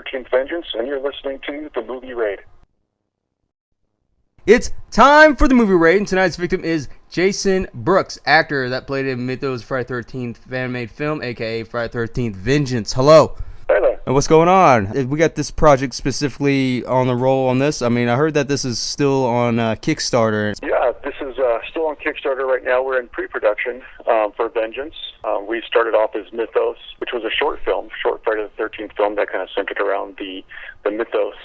13th Vengeance, and you're listening to The Movie Raid. It's time for the movie raid, and tonight's victim is Jason Brooks, actor that played in Mythos Friday 13th fan-made film, aka Friday 13th Vengeance. Hello. Hi there. And what's going on? We got this project specifically on the roll on this. I mean, I heard that this is still on Kickstarter. Yeah, this is still on Kickstarter right now. We're in pre-production for Vengeance. We started off as Mythos, which was a short Friday the 13th film that kind of centered around the mythos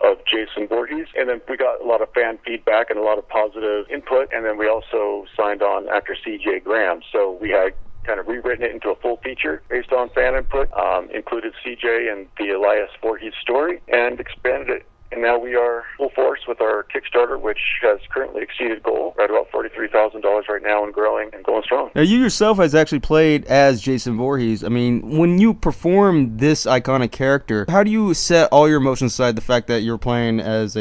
of Jason Voorhees. And then we got a lot of fan feedback and a lot of positive input. And then we also signed on actor C.J. Graham. So we had kind of rewritten it into a full feature based on fan input, included C.J. and the Elias Voorhees story, and expanded it. And now we are full force with our Kickstarter, which has currently exceeded goal, right about $43,000 right now, and growing and going strong. Now, you yourself has actually played as Jason Voorhees. I mean, when you perform this iconic character, how do you set all your emotions aside, the fact that you're playing as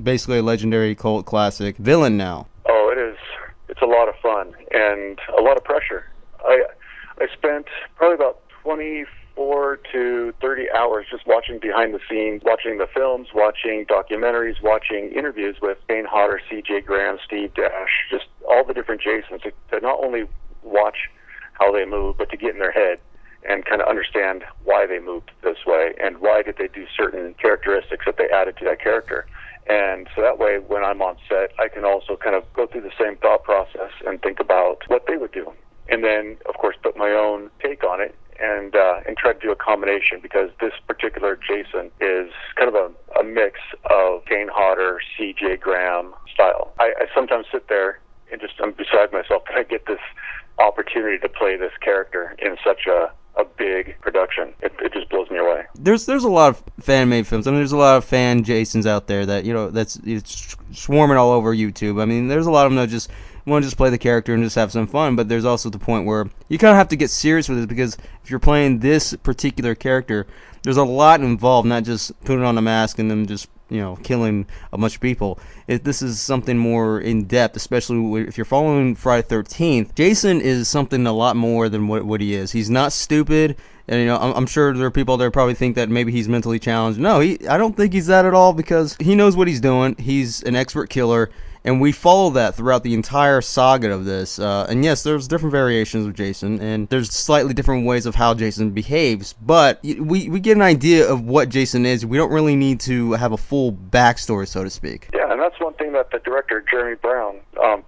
basically a legendary cult classic villain now? Oh, it is. It's a lot of fun and a lot of pressure. I spent probably about 24 to 30 hours just watching behind the scenes, watching the films, watching documentaries, watching interviews with Kane Hodder, C.J. Graham, Steve Dash, just all the different Jasons, to not only watch how they move, but to get in their head and kind of understand why they moved this way and why did they do certain characteristics that they added to that character. And so that way, when I'm on set, I can also kind of go through the same thought process and think about what they would do. And then, of course, put my own take on it and try to do a combination, because this particular Jason is kind of a mix of Kane Hodder, C.J. Graham style. I sometimes sit there and I'm beside myself. Can I get this opportunity to play this character in such a big production? It just blows me away. There's a lot of fan-made films. I mean, there's a lot of fan Jasons out there that, it's swarming all over YouTube. I mean, there's a lot of them that just want to just play the character and just have some fun, but there's also the point where you kind of have to get serious with it, because if you're playing this particular character, there's a lot involved, not just putting on a mask and then just killing a bunch of people. This is something more in depth, especially if you're following Friday 13th. Jason is something a lot more than what he is. He's not stupid, and I'm sure there are people there probably think that maybe he's mentally challenged. No, I don't think he's that at all, because he knows what he's doing. He's an expert killer, and we follow that throughout the entire saga of this. And yes, there's different variations of Jason, and there's slightly different ways of how Jason behaves, but we get an idea of what Jason is. We don't really need to have a full backstory, so to speak. Yeah, and that's one thing that the director, Jeremy Brown,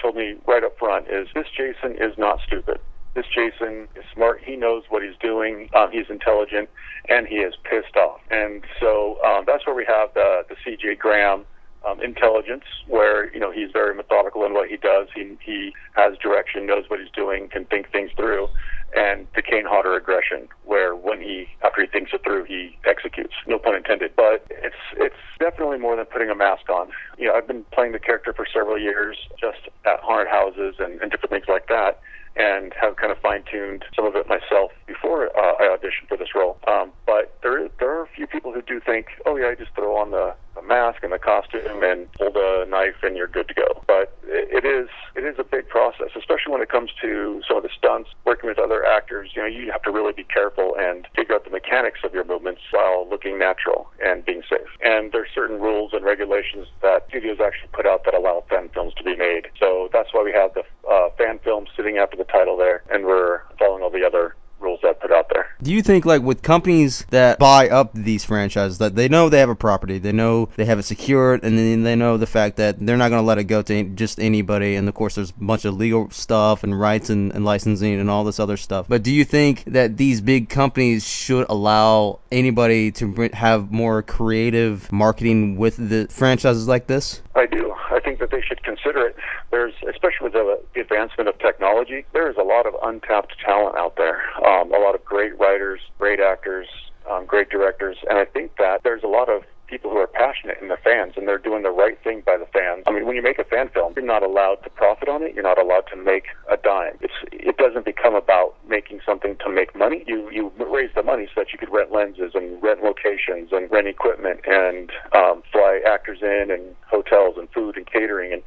told me right up front, is this Jason is not stupid. This Jason is smart. He knows what he's doing. He's intelligent, and he is pissed off. And so that's where we have the C.J. Graham intelligence, where he's very methodical in what he does. He has direction, knows what he's doing, can think things through. And the Kane Hodder aggression, where after he thinks it through, he executes. No pun intended. But it's definitely more than putting a mask on. I've been playing the character for several years, just at haunted houses and different things like that, and have kind of fine-tuned some of it myself before I auditioned for this role. But there are a few people who do think, oh yeah, I just throw on the mask and the costume and hold a knife and you're good to go. But it is a big process, especially when it comes to some of the stunts, working with other actors. You have to really be careful and figure out the mechanics of your movements while looking natural and being safe. And there's certain rules and regulations that studios actually put out that allow fan films to be made. So that's why we have the fan film sitting after the title there, and we're following all the other rules that put out there. Do you think, like, with companies that buy up these franchises, that they know they have a property, they know they have it secured, and then they know the fact that they're not going to let it go to just anybody, and of course there's a bunch of legal stuff and rights and licensing and all this other stuff, but do you think that these big companies should allow anybody to have more creative marketing with the franchises like this? I do. I think that they should consider it. Especially with the advancement of technology, there is a lot of untapped talent out there. A lot of great writers, great actors, great directors, and I think that there's a lot of people who are passionate and the fans, and they're doing the right thing by the fans. I mean, when you make a fan film, you're not allowed to profit on it. You're not allowed to make a dime. It doesn't become about making something to make money. You raise the money so that you could rent lenses and rent locations and rent equipment and fly actors in and hotels and food and catering and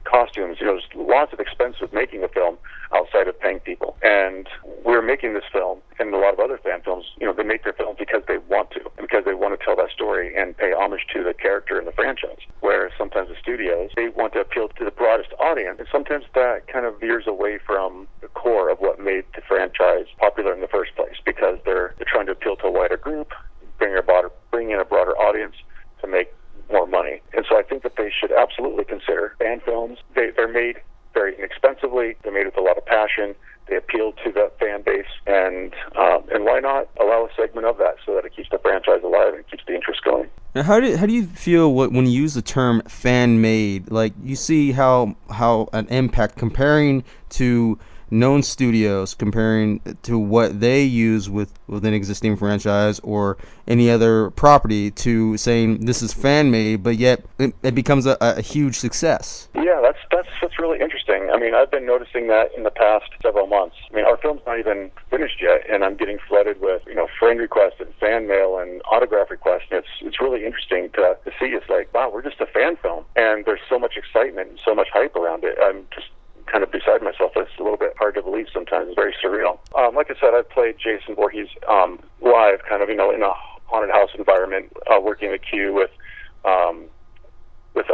costumes. There's lots of expense with making a film outside of paying people. And we're making this film, and a lot of other fan films, they make their films because they want to, and because they want to tell that story and pay homage to the character and the franchise. Whereas sometimes the studios, they want to appeal to the broadest audience, and sometimes that kind of veers away from the core of what made the franchise popular in the first place, because they're trying to appeal to a wider group, bring in a broader audience to make more money. And so I think that they should absolutely consider fan films. They're made very inexpensively. They're made with a lot of passion. They appeal to the fan base, and why not allow a segment of that so that it keeps the franchise alive and keeps the interest going. Now, how do you feel when you use the term fan made? Like, you see how an impact comparing to known studios, comparing to what they use with an existing franchise or any other property, to saying this is fan made, but yet it becomes a huge success. Yeah, that's really interesting. I mean, I've been noticing that in the past several months. I mean, our film's not even finished yet, and I'm getting flooded with friend requests and fan mail and autograph requests. And it's really interesting to see. It's like, wow, we're just a fan film, and there's so much excitement and so much hype around it. I'm just kind of beside myself. It's a little bit hard to believe sometimes. It's very surreal. Like I said, I've played Jason Voorhees live, kind of, in a haunted house environment, working the queue with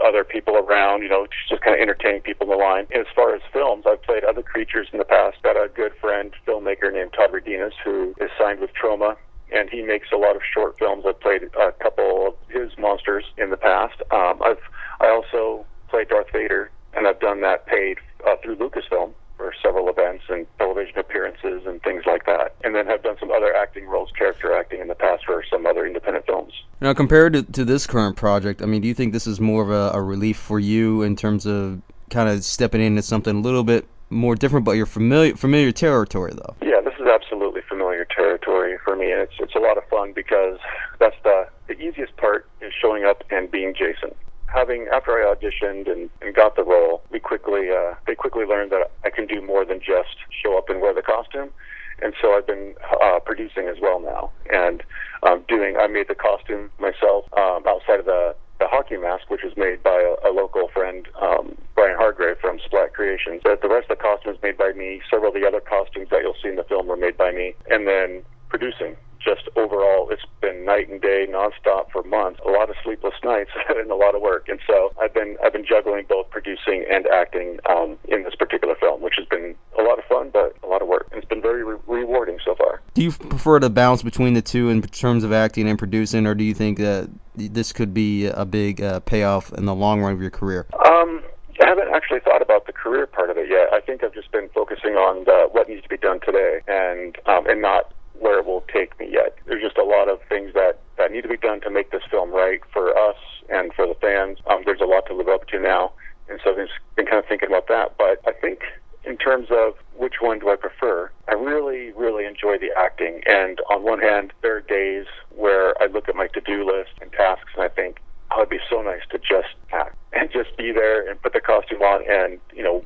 other people around, just kind of entertaining people in the line. And as far as films, I've played other creatures in the past. Got a good friend, filmmaker named Todd Redenas, who is signed with Troma, and he makes a lot of short films. I've played a couple of his monsters in the past. I also played Darth Vader, and I've done that paid through Lucasfilm for several events and television appearances and things like that. And then have done some other acting roles, character acting in the past for some other independent films. Now, compared to this current project, I mean, do you think this is more of a relief for you in terms of kind of stepping into something a little bit more different, but you're familiar territory, though? Yeah, this is absolutely familiar territory for me, and it's a lot of fun, because that's the easiest part, is showing up and being Jason. After I auditioned and got the role, they quickly learned that I can do more than just show up and wear the costume. And so I've been producing as well now, and I made the costume myself, outside of the hockey mask, which was made by a local friend, Brian Hargrave from Splat Creations. But the rest of the costume is made by me. Several of the other costumes that you'll see in the film were made by me. And then producing. Just overall, it's been night and day, nonstop for months. A lot of sleepless nights and a lot of work. And so I've been juggling both producing and acting in this particular film, which has been a lot of fun, but a lot of work. And it's been very rewarding so far. Do you prefer to balance between the two in terms of acting and producing, or do you think that this could be a big payoff in the long run of your career? I haven't actually thought about the career part of it yet. I think I've just been focusing on what needs to be done today, and not where it will take me yet. There's just a lot of things that need to be done to make this film right for us and for the fans. There's a lot to live up to now, and so I've been kind of thinking about that. But I think in terms of which one do I prefer, I really, really enjoy the acting. And on one hand, there are days where I look at my to-do list and tasks, and I think, oh, it'd be so nice to just act and just be there and put the costume on and,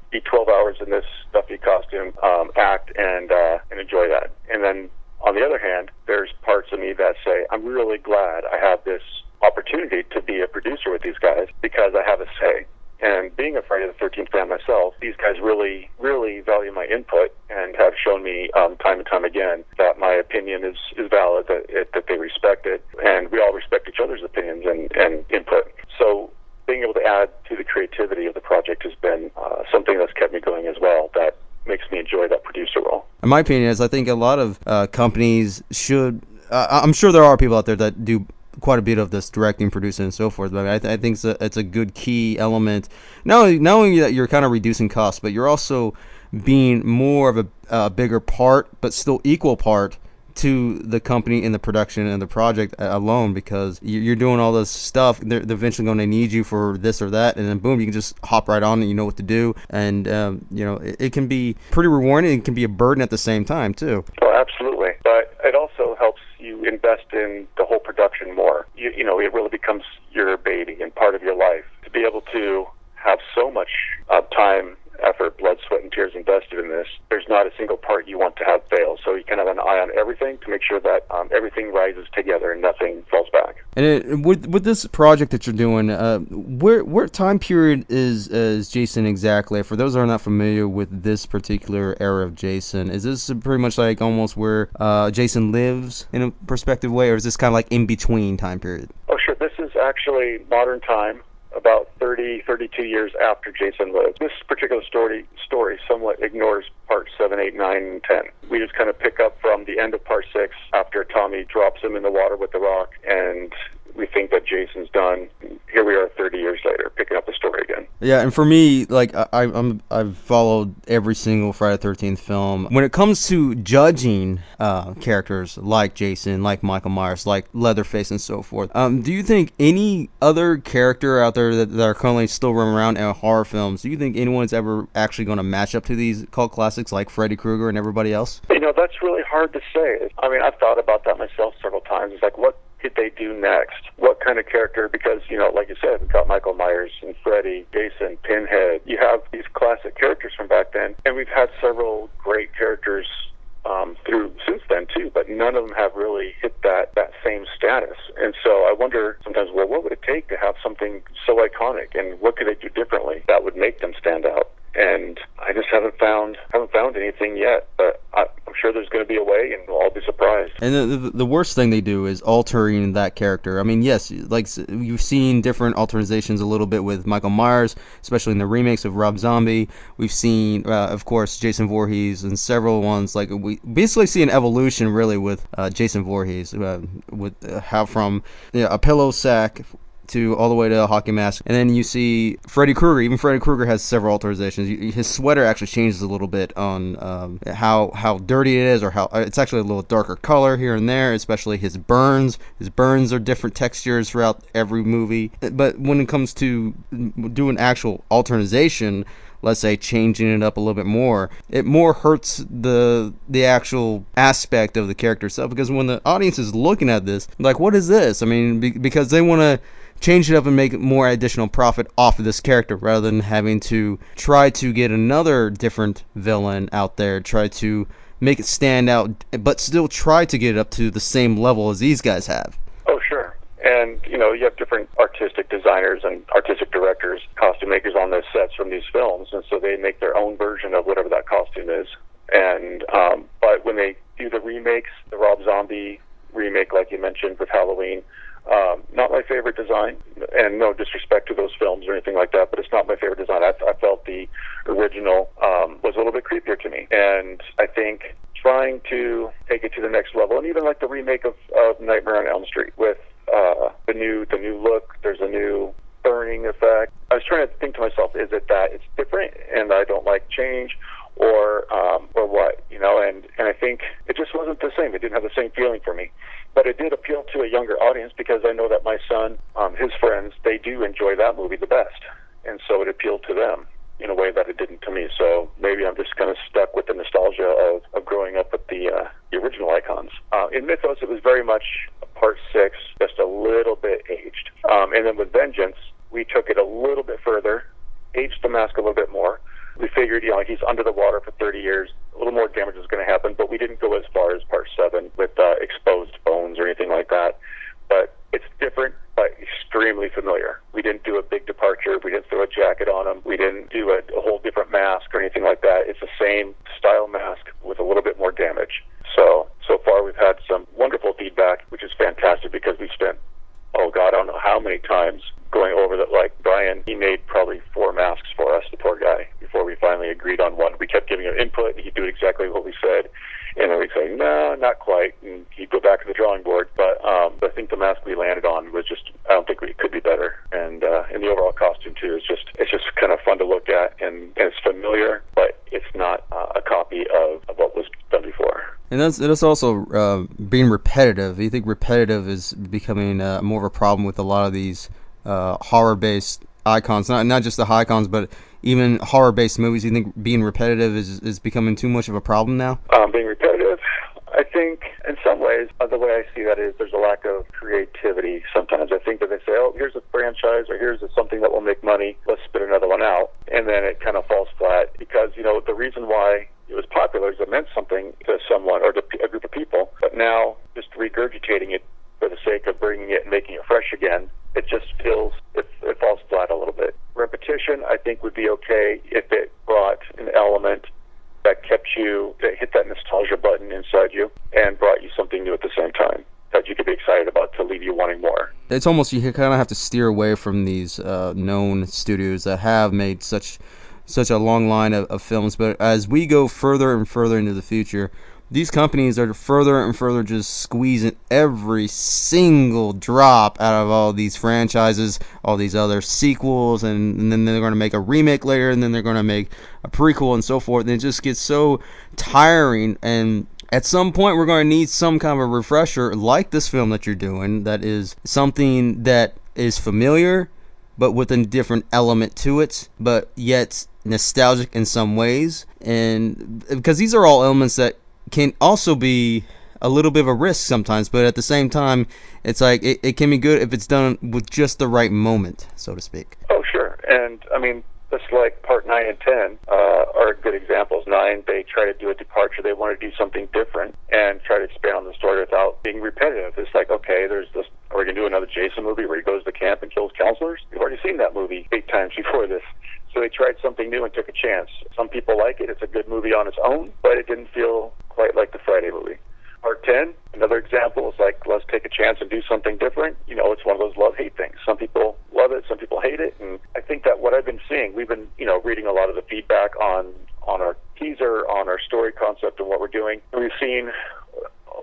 be 12 hours in this stuffy costume, act and enjoy that. And then on the other hand, there's parts of me that say, I'm really glad I have this opportunity to be a producer with these guys, because I have a say. And being a Friday the 13th fan myself, these guys really, really value my input and have shown me time and time again that my opinion is valid, that they respect it, and we all respect each other's opinions and input. So being able to add to the creativity of the project has been something that's kept me going as well, that makes me enjoy that producer role. In my opinion, is I think a lot of companies should, I'm sure there are people out there that do quite a bit of this directing, producing, and so forth, but I think it's a good key element. Not only that you're kind of reducing costs, but you're also being more of a bigger part, but still equal part to the company in the production and the project alone, because you're doing all this stuff. They're eventually going to need you for this or that, and then boom, you can just hop right on and you know what to do. And it can be pretty rewarding. It can be a burden at the same time too. Oh, absolutely. But it also helps you invest invest in the whole production more. You know, it really becomes your baby and part of your life. To be able to have so much time, effort, blood, sweat, and tears invested in this, there's not a single part you want to have fail. So you can have an eye on everything to make sure that everything rises together and nothing falls back. And with this project that you're doing, where time period is Jason exactly? For those who are not familiar with this particular era of Jason, is this pretty much like almost where Jason lives in a perspective way, or is this kind of like in between time period? Oh, sure. This is actually modern time, about 32 years after Jason lived. This particular story somewhat ignores parts 7, 8, 9, and 10. We just kind of pick up from the end of part 6 after Tommy drops him in the water with the rock, and we think that Jason's done. Here we are 30 years later, picking up the story again. Yeah, and for me, like I've followed every single Friday the 13th film. When it comes to judging characters like Jason, like Michael Myers, like Leatherface, and so forth, do you think any other character out there that are currently still running around in horror films, do you think anyone's ever actually going to match up to these cult classics like Freddy Krueger and everybody else? You know, that's really hard to say. I mean, I've thought about that myself several times. It's like, what could they do next? What kind of character? Because, you know, like you said, we've got Michael Myers and Freddy, Jason, Pinhead. You have these classic characters from back then, and we've had several great characters through since then too, but none of them have really hit that same status. And so I wonder sometimes, well, what would it take to have something so iconic, and what could they do differently that would make them stand out? And I just haven't found anything yet, but I'm sure there's going to be a way, and we'll all be surprised. And the worst thing they do is altering that character. I mean, yes, like you've seen different alterations a little bit with Michael Myers, especially in the remakes of Rob Zombie. We've seen, of course, Jason Voorhees and several ones. Like we basically see an evolution really with Jason Voorhees, with how from a pillow sack to all the way to a hockey mask. And then you see Freddy Krueger. Even Freddy Krueger has several alterations. His sweater actually changes a little bit on how dirty it is, or how it's actually a little darker color here and there, especially his burns. His burns are different textures throughout every movie. But when it comes to doing actual alternation, let's say changing it up a little bit more, it more hurts the actual aspect of the character itself, because when the audience is looking at this, like, what is this? I mean, because they want to change it up and make more additional profit off of this character, rather than having to try to get another different villain out there, try to make it stand out, but still try to get it up to the same level as these guys have. Oh, sure. And, you know, you have different artistic designers and artistic directors, costume makers on the sets from these films, and so they make their own version of whatever that costume is. And but when they do the remakes, the Rob Zombie remake, like you mentioned, with Halloween, not my favorite design, and no disrespect to those films or anything like that, but it's not my favorite design. I felt the original was a little bit creepier to me, and I think trying to take it to the next level, and even like the remake of Nightmare on Elm Street with the new look, there's a new burning effect. I was trying to think to myself, is it that it's different and I don't like change, or what, you know? And I think it just wasn't the same. It didn't have the same feeling for me. But it did appeal to a younger audience, because I know that my son, his friends, they do enjoy that movie the best, and so it appealed to them in a way that it didn't to me. So maybe I'm just kind of stuck with the nostalgia of growing up with the original icons. In Mythos, it was very much part 6, just a little bit aged. And then with Vengeance, we took it a little bit further, aged the mask a little bit more. We figured, you know, he's under the water for 30 years, a little more damage is going to happen, but we didn't go as far as part 7 with exposed bones or anything like that. But it's different, but extremely familiar. We didn't do a big departure. We didn't throw a jacket on him. We didn't do a whole different mask or anything like that. It's the same style mask with a little bit more damage. So far we've had some wonderful feedback, which is fantastic, because we've spent, oh God, I don't know how many times going over that. Like Brian, he made probably 4 masks for us, the poor guy, before we finally agreed on one. We kept giving him input, and he'd do exactly what we said, and then we'd say, no, not quite, and he'd go back to the drawing board. But I think the mask we landed on was just, I don't think it could be better. And the overall costume too, it's just kind of fun to look at, and it's familiar, but it's not a copy of what was done before. And that's also being repetitive. You think repetitive is becoming more of a problem with a lot of these horror-based icons, not just the high icons, but even horror-based movies? You think being repetitive is becoming too much of a problem now? Being repetitive, I think in some ways, the way I see that is there's a lack of creativity sometimes. I think that they say, oh, here's a franchise or here's something that will make money, let's spit another one out. And then it kind of falls flat because, the reason why it was popular is it meant something to someone or to a group of people. But now just regurgitating it for the sake of bringing it and making it fresh again, it just feels, it falls flat a little bit. Repetition, I think, would be okay if it brought an element that kept you, that hit that nostalgia button inside you and brought you something new at the same time that you could be excited about to leave you wanting more. It's almost, you kind of have to steer away from these known studios that have made such a long line of films, but as we go further and further into the future, these companies are further and further just squeezing every single drop out of all these franchises, all these other sequels, and then they're going to make a remake later, and then they're going to make a prequel and so forth, and it just gets so tiring. And at some point we're going to need some kind of a refresher like this film that you're doing, that is something that is familiar but with a different element to it, but yet nostalgic in some ways. And because these are all elements that can also be a little bit of a risk sometimes, but at the same time, it's like it can be good if it's done with just the right moment, so to speak. Oh, sure. And I mean, just like part 9 and 10 are good examples. 9, they try to do a departure. They want to do something different and try to expand on the story without being repetitive. It's like, okay, there's this, are we going to do another Jason movie where he goes to camp and kills counselors? We've already seen that movie 8 times before this. So they tried something new and took a chance. Some people like it. It's a good movie on its own, but it didn't feel quite like the Friday movie. Part 10, another example, is like, let's take a chance and do something different. It's one of those love-hate things. Some people love it, some people hate it, and I think that what I've been seeing, we've been, reading a lot of the feedback on our teaser, on our story concept and what we're doing, and we've seen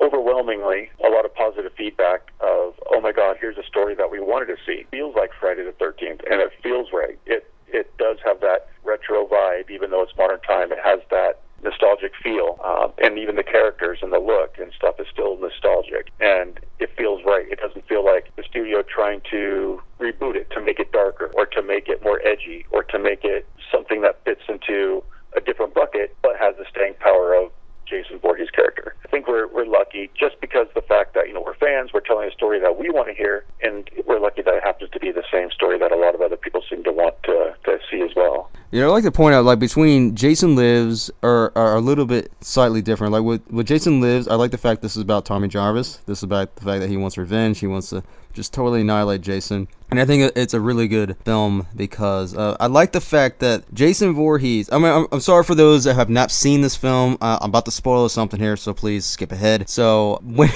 overwhelmingly a lot of positive feedback of, oh my God, here's a story that we wanted to see. It feels like Friday the 13th, and it feels right. It does have that retro vibe, even though it's modern time. It has that nostalgic feel, and even the characters and the look and stuff is still nostalgic, and it feels right. It doesn't feel like the studio trying to reboot it to make it darker or to make it more edgy or to make it something that fits into a different bucket but has the staying power of Jason Voorhees' character. I think we're lucky just because the fact that we're fans, we're telling a story that we want to hear, and we're lucky that it happens to be the same story that a lot of other people seem to want to see as well. I'd like to point out, like, between Jason Lives are a little bit slightly different. Like, with Jason Lives, I like the fact this is about Tommy Jarvis. This is about the fact that he wants revenge. He wants to just totally annihilate Jason. And I think it's a really good film because I like the fact that Jason Voorhees, I'm sorry for those that have not seen this film. I'm about to spoil something here, so please skip ahead. So when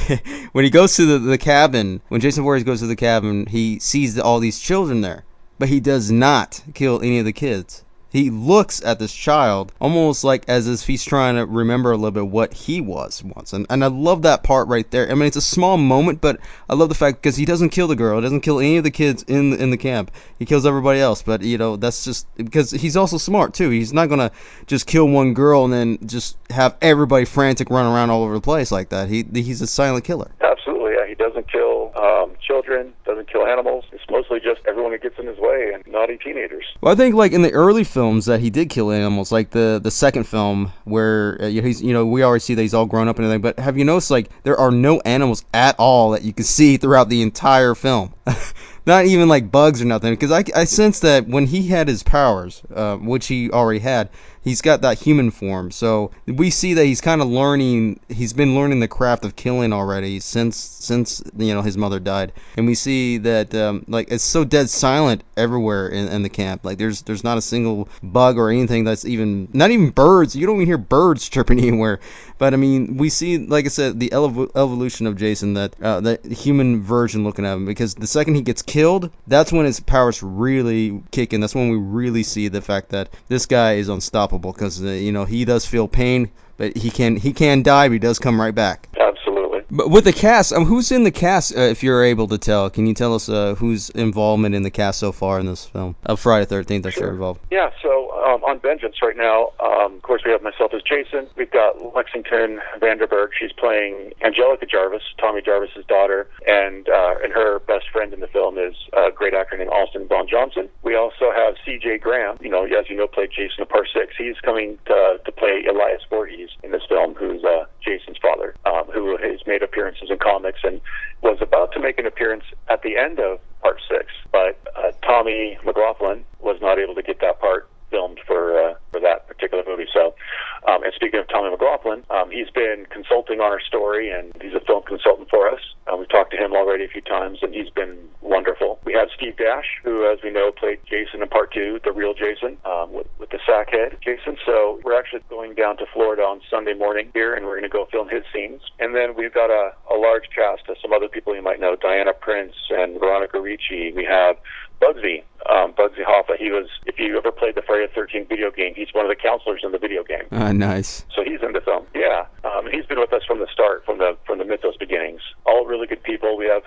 he goes to the cabin, when Jason Voorhees goes to the cabin, he sees all these children there, but he does not kill any of the kids. He looks at this child almost like as if he's trying to remember a little bit what he was once. And I love that part right there. I mean, it's a small moment, but I love the fact because he doesn't kill the girl. He doesn't kill any of the kids in the camp. He kills everybody else. But, that's just because he's also smart, too. He's not going to just kill one girl and then just have everybody frantic run around all over the place like that. He's a silent killer. Absolutely. Yeah. He doesn't kill children, doesn't kill animals. It's mostly just everyone who gets in his way and naughty teenagers. Well, I think, like, in the early films that he did kill animals, like the second film where he's, we already see that he's all grown up and everything, but have you noticed, like, there are no animals at all that you can see throughout the entire film? Not even like bugs or nothing, because I sense that when he had his powers, which he already had, he's got that human form. So we see that he's kind of learning. He's been learning the craft of killing already since his mother died, and we see that like it's so dead silent everywhere in the camp. Like there's not a single bug or anything that's not even birds. You don't even hear birds chirping anywhere. But I mean, we see, like I said, the evolution of Jason, that human version looking at him, because the second he gets killed, that's when his powers really kick in. That's when we really see the fact that this guy is unstoppable, because he does feel pain, but he can die, but he does come right back. Absolutely. But with the cast, who's in the cast? If you're able to tell, can you tell us whose involvement in the cast so far in this film of Friday the 13th that you're involved? Yeah. So on Vengeance right now, of course, we have myself as Jason. We've got Lexington Vanderberg. She's playing Angelica Jarvis, Tommy Jarvis's daughter, and her best friend in the film is a great actor named Austin Vaughn Johnson. We also have C.J. Graham, as you know, played Jason in Part 6. He's coming to play Elias Voorhees in this film, who's Jason's father, who has made appearances in comics and was about to make an appearance at the end of Part 6, but Tommy McLaughlin was not able to get that part filmed for that particular movie. So, and speaking of Tommy McLaughlin, he's been consulting on our story, and he's a film consultant for us. We've talked to him already a few times, and he's been wonderful. We have Steve Dash, who, as we know, played Jason in Part 2, the real Jason, with the sackhead Jason. So we're actually going down to Florida on Sunday morning here, and we're going to go film his scenes. And then we've got a large cast of some other people you might know, Diana Prince and Veronica Ricci. We have Bugsy Hoffa. He was, if you ever played the Friday the 13th video game, he's one of the counselors in the video game. Nice. So he's in the film. Yeah. And he's been with us from the start, from the Mythos beginnings. All really good people. We have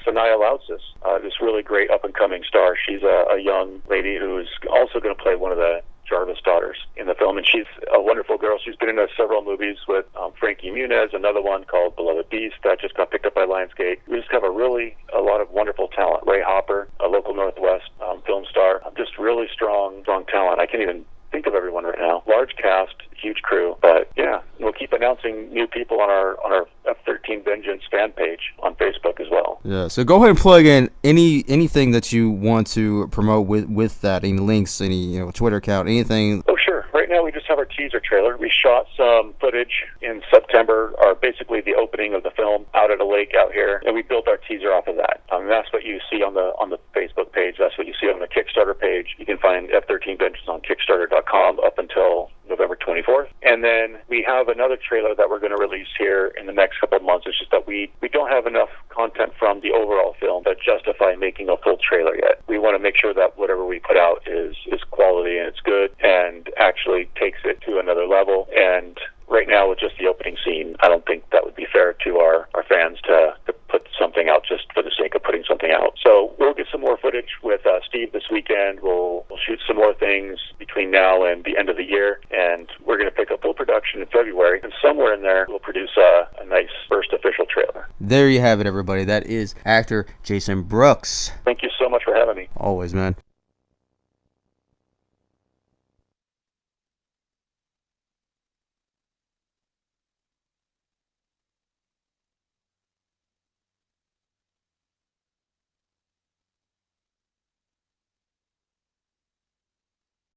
Sanaya Loutzis, this really great up-and-coming star. She's a young lady who's also going to play one of the Jarvis daughters in the film, and she's a wonderful girl. She's been in several movies with Frankie Muniz, another one called Beloved Beast that just got picked up by Lionsgate. We just have a lot of wonderful talent. Ray Hopper, a local Northwest film star, just really strong talent. I can't even think of everyone right now. Large cast, huge crew, but yeah, we'll keep announcing new people on our F13 Vengeance fan page on Facebook as well. Yeah, so go ahead and plug in anything that you want to promote with that, any links, any Twitter account, anything. Oh, sure. Right now we just have our teaser trailer. We shot some footage in September, or basically the opening of the film out at a lake out here, and we built our teaser off of that. That's what you see on the Facebook page. That's what you see on the Kickstarter page. You can find F13 Vengeance on Kickstarter.com up until November 24th. And then we have another trailer that we're going to release here in the next couple of months. It's just that we don't have enough content from the overall film to justify making a full trailer yet. We want to make sure that whatever we put out is quality and it's good and actually takes it to another level. And right now, with just the opening scene, I don't think that would be fair to our fans to put something out just for the sake of putting something out. So we'll get some more footage with Steve this weekend. We'll shoot some more things between now and the end of the year, and we're going to pick up full production in February. And somewhere in there, we'll produce a nice first official trailer. There you have it, everybody. That is actor Jason Brooks. Thank you so much for having me. Always, man.